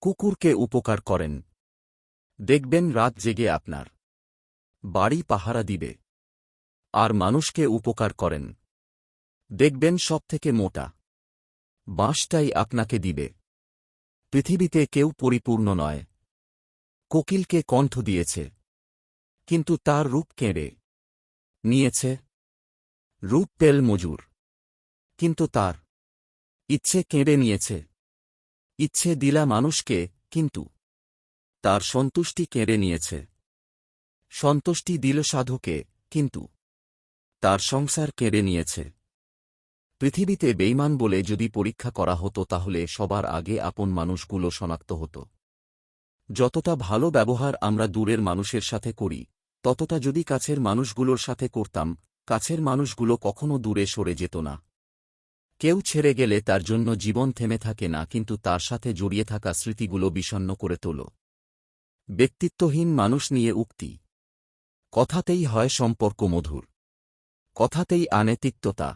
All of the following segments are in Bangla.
কুকুরকে উপকার করেন, দেখবেন রাত জেগে আপনার বাড়ি পাহারা দিবে। আর মানুষকে উপকার করেন, দেখবেন সবথেকে মোটা বাঁশটাই আপনাকে দিবে। পৃথিবীতে কেউ পরিপূর্ণ নয়। কোকিলকে কণ্ঠ দিয়েছে, কিন্তু তার রূপ কেড়ে নিয়েছে। রূপ পেল মজুর, কিন্তু তার ইচ্ছে কেড়ে নিয়েছে। ইচ্ছে দিলা মানুষকে, কিন্তু তার সন্তুষ্টি কেড়ে নিয়েছে। সন্তুষ্টি দিল সাধুকে, কিন্তু তার সংসার কেড়ে নিয়েছে। পৃথিবীতে বেইমান বলে যদি পরীক্ষা করা হতো তাহলে সবার আগে আপন মানুষগুলো শনাক্ত হতো। যতটা ভালো ব্যবহার আমরা দূরের মানুষের সাথে করি, ততটা যদি কাছের মানুষগুলোর সাথে করতাম, কাছের মানুষগুলো কখনো দূরে সরে যেত না। কেউ ছেড়ে গেলে তার জন্য জীবন থেমে থাকে না, কিন্তু তার সাথে জড়িয়ে থাকা স্মৃতিগুলো বিষণ্ণ করে তোল। ব্যক্তিত্বহীন মানুষ নিয়ে উক্তি, কথাতেই হয় সম্পর্ক মধুর, কথাতেই আনে তিক্ততা।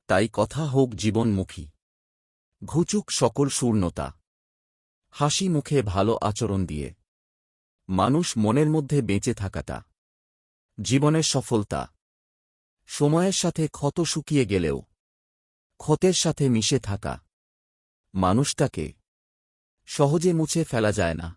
তাই কথা হোক জীবনমুখী, ঘুচুক সকল শূন্যতা। হাসি মুখে ভালো আচরণ দিয়ে মানুষ মনের মধ্যে বেঁচে থাকাটা জীবনের সফলতা। সময়ের সাথে ক্ষত শুকিয়ে গেলেও ক্ষতের সাথে মিশে থাকা মানুষটাকে সহজে মুছে ফেলা যায় না।